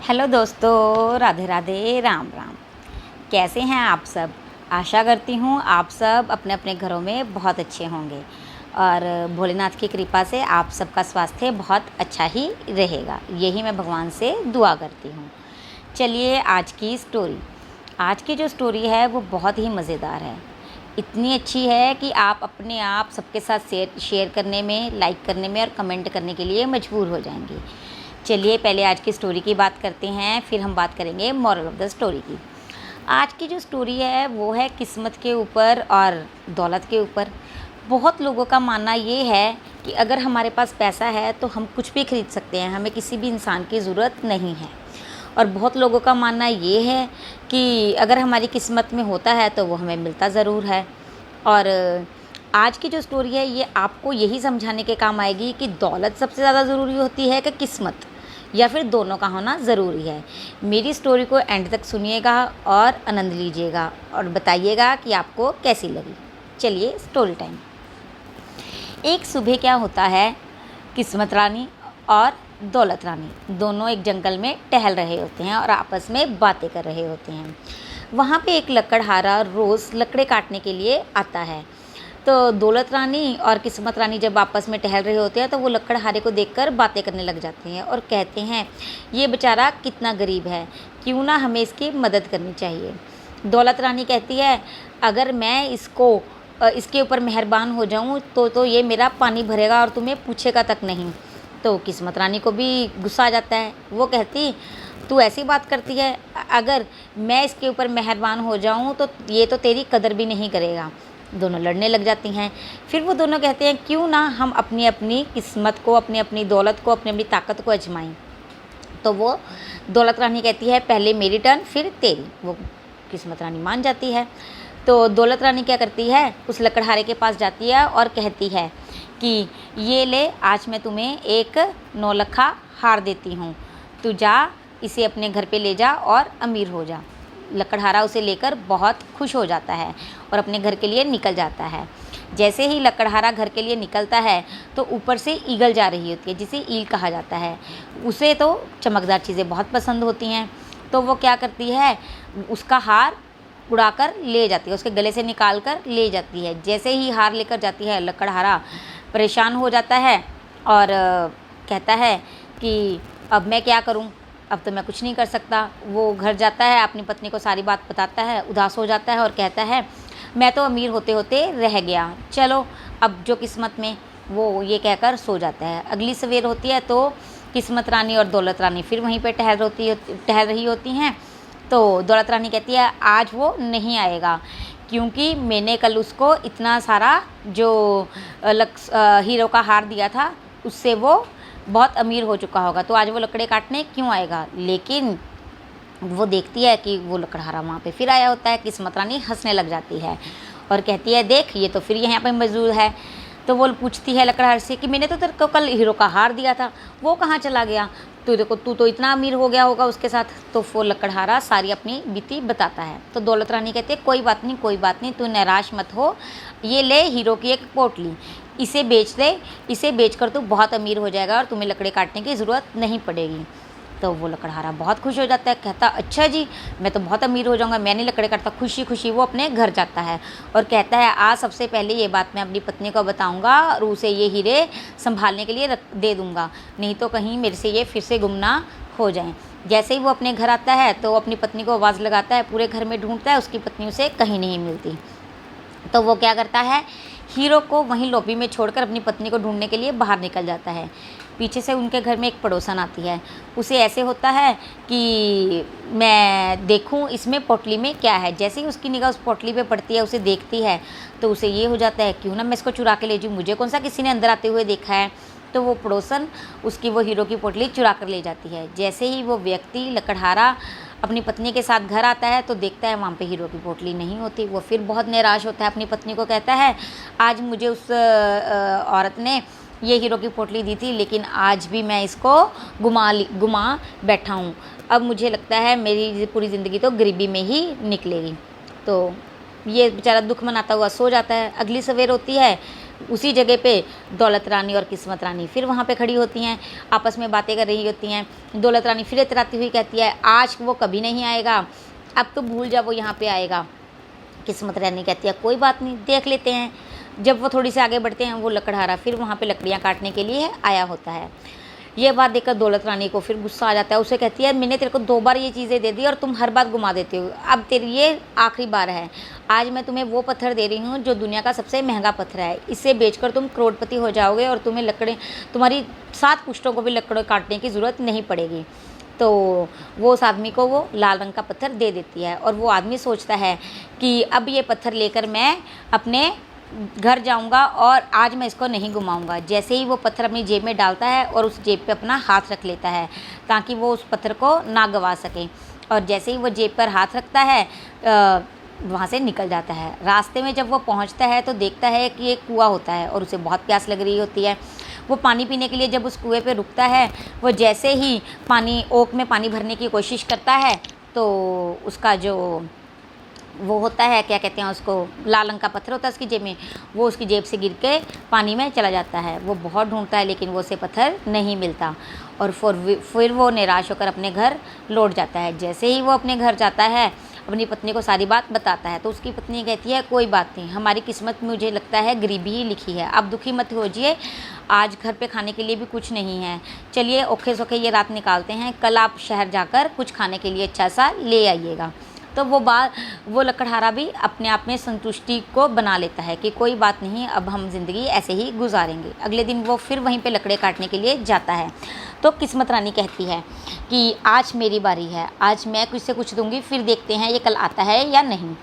Hello दोस्तों, राधे राधे, राम राम। कैसे हैं आप सब? आशा करती हूँ आप सब अपने अपने घरों में बहुत अच्छे होंगे और भोलेनाथ की कृपा से आप सबका स्वास्थ्य बहुत अच्छा ही रहेगा, यही मैं भगवान से दुआ करती हूँ। चलिए आज की जो स्टोरी है वो बहुत ही मज़ेदार है। इतनी अच्छी है कि आप अपने आप सबके साथ शेयर करने में, लाइक करने में और कमेंट करने के लिए मजबूर हो जाएंगे। चलिए पहले आज की स्टोरी की बात करते हैं, फिर हम बात करेंगे मॉरल ऑफ द स्टोरी की। आज की जो स्टोरी है वो है किस्मत के ऊपर और दौलत के ऊपर। बहुत लोगों का मानना ये है कि अगर हमारे पास पैसा है तो हम कुछ भी खरीद सकते हैं, हमें किसी भी इंसान की ज़रूरत नहीं है। और बहुत लोगों का मानना ये है कि अगर हमारी किस्मत में होता है तो वो हमें मिलता ज़रूर है। और आज की जो स्टोरी है ये आपको यही समझाने के काम आएगी कि दौलत सबसे ज़्यादा ज़रूरी होती है कि किस्मत, या फिर दोनों का होना ज़रूरी है। मेरी स्टोरी को एंड तक सुनिएगा और आनंद लीजिएगा और बताइएगा कि आपको कैसी लगी। चलिए स्टोरी टाइम। एक सुबह क्या होता है, किस्मत रानी और दौलत रानी दोनों एक जंगल में टहल रहे होते हैं और आपस में बातें कर रहे होते हैं। वहाँ पे एक लकड़हारा रोज़ लकड़े काटने के लिए आता है। तो दौलत रानी और किस्मत रानी जब आपस में टहल रहे होते हैं तो वो लकड़हारे को देखकर बातें करने लग जाते हैं और कहते हैं, ये बेचारा कितना गरीब है, क्यों ना हमें इसकी मदद करनी चाहिए। दौलत रानी कहती है, अगर मैं इसके ऊपर मेहरबान हो जाऊं तो ये मेरा पानी भरेगा और तुम्हें पूछेगा तक नहीं। तो किस्मत रानी को भी गुस्सा आ जाता है। वो कहती, तू ऐसी बात करती है, अगर मैं इसके ऊपर मेहरबान हो जाऊं तो ये तो तेरी कदर भी नहीं करेगा। दोनों लड़ने लग जाती हैं। फिर वो दोनों कहते हैं, क्यों ना हम अपनी अपनी किस्मत को, अपनी अपनी दौलत को, अपनी अपनी ताकत को आजमाएं। तो वो दौलत रानी कहती है, पहले मेरी टर्न फिर तेरी। वो किस्मत रानी मान जाती है। तो दौलत रानी क्या करती है, उस लकड़हारे के पास जाती है और कहती है कि ये ले, आज मैं तुम्हें एक 9 लखा हार देती हूँ, तू जा इसे अपने घर पे ले जा और अमीर हो जा। लकड़हारा उसे लेकर बहुत खुश हो जाता है और अपने घर के लिए निकल जाता है। जैसे ही लकड़हारा घर के लिए निकलता है तो ऊपर से ईगल जा रही होती है, जिसे ईल कहा जाता है। उसे तो चमकदार चीज़ें बहुत पसंद होती हैं। तो वो क्या करती है, उसका हार उड़ाकर ले जाती है, उसके गले से निकाल कर ले जाती है। जैसे ही हार लेकर जाती है, लकड़हारा परेशान हो जाता है और कहता है कि अब मैं क्या करूं, अब तो मैं कुछ नहीं कर सकता। वो घर जाता है, अपनी पत्नी को सारी बात बताता है, उदास हो जाता है और कहता है, मैं तो अमीर होते होते रह गया, चलो अब जो किस्मत में। वो ये कहकर सो जाता है। अगली सवेर होती है तो किस्मत रानी और दौलत रानी फिर वहीं पे टहल रही होती हैं। तो दौलत रानी कहती है, आज वो नहीं आएगा क्योंकि मैंने कल उसको इतना सारा जो हीरो का हार दिया था उससे वो बहुत अमीर हो चुका होगा, तो आज वो लकड़े काटने क्यों आएगा। लेकिन वो देखती है कि वो लकड़हारा वहाँ पे फिर आया होता है। किस्मत रानी हंसने लग जाती है और कहती है, देख ये तो फिर यहाँ पे मौजूद है। तो वो पूछती है लकड़हारे से कि मैंने तो तेरे को कल हीरो का हार दिया था, वो कहाँ चला गया, तू तो इतना अमीर हो गया होगा उसके साथ। तो वो लकड़हारा सारी अपनी बीती बताता है। तो दौलत रानी कहती है, कोई बात नहीं, तू निराश मत हो, ये ले हीरो की एक पोटली, इसे बेच दे, इसे बेचकर तू बहुत अमीर हो जाएगा और तुम्हें लकड़े काटने की ज़रूरत नहीं पड़ेगी। तो वो लकड़हारा बहुत खुश हो जाता है, कहता, अच्छा जी, मैं तो बहुत अमीर हो जाऊंगा, मैं नहीं लकड़े काटता। खुशी खुशी वो अपने घर जाता है और कहता है, आज सबसे पहले ये बात मैं अपनी पत्नी को बताऊंगा और उसे ये हीरे संभालने के लिए दे दूंगा, नहीं तो कहीं मेरे से ये फिर से गुम ना हो जाएं। जैसे ही वो अपने घर आता है तो अपनी पत्नी को आवाज़ लगाता है, पूरे घर में ढूंढता है, उसकी पत्नी उसे कहीं नहीं मिलती। तो वो क्या करता है, हीरो को वहीं लॉबी में छोड़कर अपनी पत्नी को ढूंढने के लिए बाहर निकल जाता है। पीछे से उनके घर में एक पड़ोसन आती है। उसे ऐसे होता है कि मैं देखूं इसमें पोटली में क्या है। जैसे ही उसकी निगाह उस पोटली पे पड़ती है, उसे देखती है, तो उसे ये हो जाता है, क्यों ना मैं इसको चुरा के ले जाऊँ, मुझे कौन सा किसी ने अंदर आते हुए देखा है। तो वो पड़ोसन उसकी वो हीरो की पोटली चुरा कर ले जाती है। जैसे ही वो व्यक्ति लकड़हारा अपनी पत्नी के साथ घर आता है तो देखता है वहाँ पे हीरो की पोटली नहीं होती। वो फिर बहुत निराश होता है, अपनी पत्नी को कहता है, आज मुझे उस औरत ने ये हीरो की पोटली दी थी, लेकिन आज भी मैं इसको गुमा बैठा हूँ। अब मुझे लगता है मेरी पूरी ज़िंदगी तो गरीबी में ही निकलेगी। तो ये बेचारा दुख मनाता हुआ सो जाता है। अगली सवेर होती है उसी जगह पे दौलत रानी और किस्मत रानी फिर वहाँ पे खड़ी होती हैं, आपस में बातें कर रही होती हैं। दौलत रानी फिर इतराती हुई कहती है आज वो कभी नहीं आएगा, अब तो भूल जा वो यहाँ पे आएगा। किस्मत रानी कहती है कोई बात नहीं, देख लेते हैं। जब वो थोड़ी सी आगे बढ़ते हैं, वो लकड़हारा फिर वहाँ पे लकड़ियाँ काटने के लिए आया होता है। ये बात देखकर दौलत रानी को फिर गुस्सा आ जाता है। उसे कहती है मैंने तेरे को 2 बार ये चीज़ें दे दी और तुम हर बार घुमा देते हो, अब तेरी ये आखिरी बार है। आज मैं तुम्हें वो पत्थर दे रही हूँ जो दुनिया का सबसे महंगा पत्थर है, इसे बेचकर तुम करोड़पति हो जाओगे और तुम्हें तुम्हारी 7 पुश्तों को भी लकड़ों काटने की ज़रूरत नहीं पड़ेगी। तो वो उस आदमी को वो लाल रंग का पत्थर दे देती है और वो आदमी सोचता है कि अब ये पत्थर लेकर मैं अपने घर जाऊंगा और आज मैं इसको नहीं घुमाऊंगा। जैसे ही वो पत्थर अपनी जेब में डालता है और उस जेब पे अपना हाथ रख लेता है ताकि वो उस पत्थर को ना गवा सके, और जैसे ही वो जेब पर हाथ रखता है वहाँ से निकल जाता है। रास्ते में जब वो पहुँचता है तो देखता है कि एक कुआं होता है और उसे बहुत प्यास लग रही होती है। वो पानी पीने के लिए जब उस कुएं पे रुकता है, वो जैसे ही ओक में पानी भरने की कोशिश करता है तो उसका जो वो होता है, क्या कहते हैं उसको, लाल रंग का पत्थर होता है उसकी जेब में, वो उसकी जेब से गिर के पानी में चला जाता है। वो बहुत ढूंढता है लेकिन वो उसे पत्थर नहीं मिलता और फिर वो निराश होकर अपने घर लौट जाता है। जैसे ही वो अपने घर जाता है, अपनी पत्नी को सारी बात बताता है तो उसकी पत्नी कहती है कोई बात नहीं, हमारी किस्मत में मुझे लगता है गरीबी ही लिखी है, आप दुखी मत होजिए, आज घर पे खाने के लिए भी कुछ नहीं है, चलिए औखे सौखे ये रात निकालते हैं, कल आप शहर जाकर कुछ खाने के लिए अच्छा सा ले आइएगा। तो वो लकड़हारा भी अपने आप में संतुष्टि को बना लेता है कि कोई बात नहीं, अब हम ज़िंदगी ऐसे ही गुजारेंगे। अगले दिन वो फिर वहीं पे लकड़े काटने के लिए जाता है तो किस्मत रानी कहती है कि आज मेरी बारी है, आज मैं कुछ से कुछ दूंगी, फिर देखते हैं ये कल आता है या नहीं।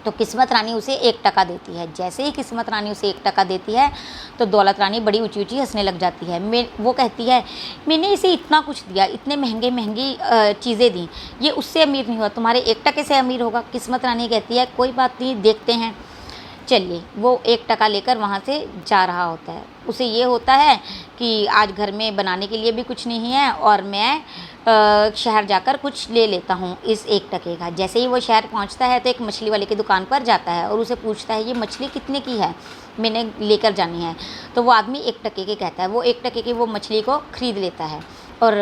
तो किस्मत रानी उसे 1 टका देती है। जैसे ही किस्मत रानी उसे 1 टका देती है तो दौलत रानी बड़ी ऊँची ऊँची हंसने लग जाती है। वो कहती है मैंने इसे इतना कुछ दिया, इतने महंगी चीज़ें दी, ये उससे अमीर नहीं हुआ, तुम्हारे 1 टके से अमीर होगा। किस्मत रानी कहती है कोई बात नहीं, देखते हैं। चलिए, वो 1 टका लेकर वहाँ से जा रहा होता है। उसे ये होता है कि आज घर में बनाने के लिए भी कुछ नहीं है और मैं शहर जाकर कुछ ले लेता हूँ इस 1 टके का। जैसे ही वो शहर पहुँचता है तो एक मछली वाले की दुकान पर जाता है और उसे पूछता है ये मछली कितने की है, मैंने लेकर जानी है। तो वो आदमी 1 टके की कहता है। वो 1 टके की वो मछली को ख़रीद लेता है और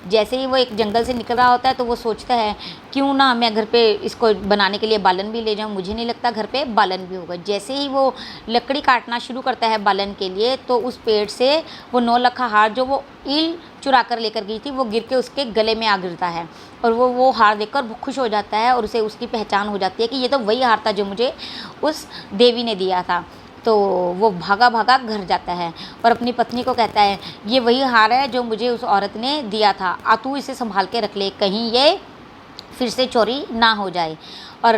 जैसे ही वो एक जंगल से निकल रहा होता है तो वो सोचता है क्यों ना मैं घर पे इसको बनाने के लिए बालन भी ले जाऊँ, मुझे नहीं लगता घर पे बालन भी होगा। जैसे ही वो लकड़ी काटना शुरू करता है बालन के लिए तो उस पेड़ से वो 9 लखा हार जो वो ईल चुरा कर लेकर गई थी वो गिर के उसके गले में आ गिरता है और वो हार देखकर खुश हो जाता है और उसे उसकी पहचान हो जाती है कि ये तो वही हार था जो मुझे उस देवी ने दिया था। तो वो भागा भागा घर जाता है और अपनी पत्नी को कहता है ये वही हार है जो मुझे उस औरत ने दिया था, तू इसे संभाल के रख ले, कहीं ये फिर से चोरी ना हो जाए। और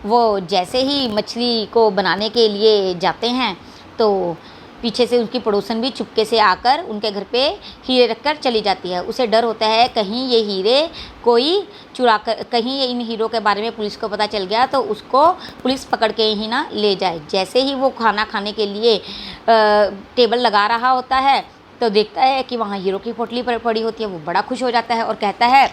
वो जैसे ही मछली को बनाने के लिए जाते हैं तो पीछे से उनकी पड़ोसन भी चुपके से आकर उनके घर पे हीरे रखकर चली जाती है। उसे डर होता है कहीं ये हीरे कोई चुरा कर, कहीं ये इन हीरों के बारे में पुलिस को पता चल गया तो उसको पुलिस पकड़ के ही ना ले जाए। जैसे ही वो खाना खाने के लिए टेबल लगा रहा होता है तो देखता है कि वहाँ हीरो की पोटली पड़ी होती है। वो बड़ा खुश हो जाता है और कहता है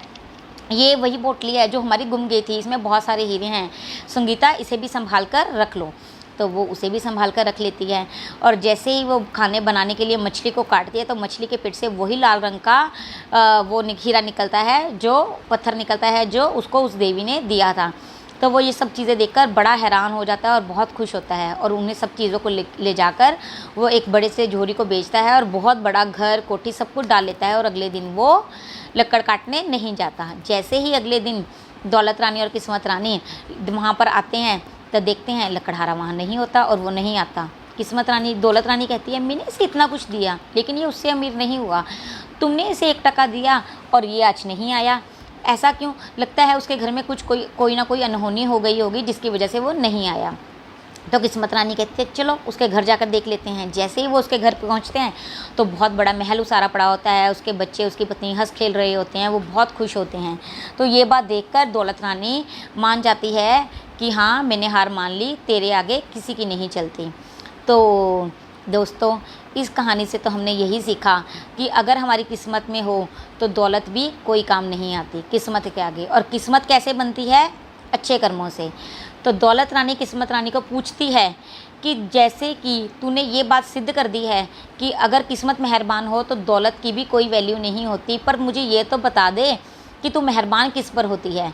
ये वही पोटली है जो हमारी गुम गई थी, इसमें बहुत सारे हीरे हैं, संगीता इसे भी संभाल कर रख लो। तो वो उसे भी संभाल कर रख लेती है और जैसे ही वो खाने बनाने के लिए मछली को काटती है तो मछली के पेट से वही लाल रंग का वो हीरा निकलता है, जो पत्थर निकलता है जो उसको उस देवी ने दिया था। तो वो ये सब चीज़ें देखकर बड़ा हैरान हो जाता है और बहुत खुश होता है और उन्हें सब चीज़ों को ले जाकर वो एक बड़े से झोरी को बेचता है और बहुत बड़ा घर कोठी सब कुछ डाल लेता है और अगले दिन वो लकड़ काटने नहीं जाता। जैसे ही अगले दिन दौलत रानी और किस्मत रानी वहाँ पर आते हैं तो देखते हैं लकड़हारा वहाँ नहीं होता और वो नहीं आता। दौलत रानी कहती है मैंने इसे इतना कुछ दिया लेकिन ये उससे अमीर नहीं हुआ, तुमने इसे 1 टका दिया और ये आज नहीं आया, ऐसा क्यों? लगता है उसके घर में कुछ कोई ना कोई अनहोनी हो गई होगी जिसकी वजह से वो नहीं आया। तो किस्मत रानी कहती है चलो उसके घर जाकर देख लेते हैं। जैसे ही वो उसके घर पहुंचते हैं तो बहुत बड़ा महल उसारा पड़ा होता है, उसके बच्चे उसकी पत्नी हंस खेल रहे होते हैं, वो बहुत खुश होते हैं। तो ये बात देखकर दौलत रानी मान जाती है कि हाँ मैंने हार मान ली, तेरे आगे किसी की नहीं चलती। तो दोस्तों इस कहानी से तो हमने यही सीखा कि अगर हमारी किस्मत में हो तो दौलत भी कोई काम नहीं आती किस्मत के आगे। और किस्मत कैसे बनती है? अच्छे कर्मों से। तो दौलत रानी किस्मत रानी को पूछती है कि जैसे कि तूने ये बात सिद्ध कर दी है कि अगर किस्मत मेहरबान हो तो दौलत की भी कोई वैल्यू नहीं होती, पर मुझे ये तो बता दे कि तू मेहरबान किस पर होती है।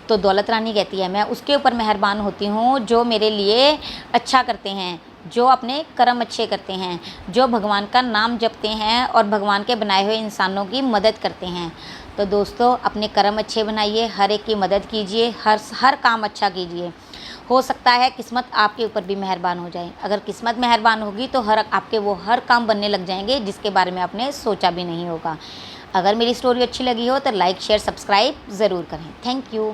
तो दौलत रानी कहती है, मैं उसके ऊपर मेहरबान होती हूँ जो मेरे लिए अच्छा करते हैं, जो अपने कर्म अच्छे करते हैं, जो भगवान का नाम जपते हैं और भगवान के बनाए हुए इंसानों की मदद करते हैं। तो दोस्तों, अपने कर्म अच्छे बनाइए, हर एक की मदद कीजिए, हर काम अच्छा कीजिए। हो सकता है किस्मत आपके ऊपर भी मेहरबान हो जाए। अगर किस्मत मेहरबान होगी तो आपके वो हर काम बनने लग जाएंगे जिसके बारे में आपने सोचा भी नहीं होगा। अगर मेरी स्टोरी अच्छी लगी हो तो लाइक शेयर सब्सक्राइब ज़रूर करें। Thank you.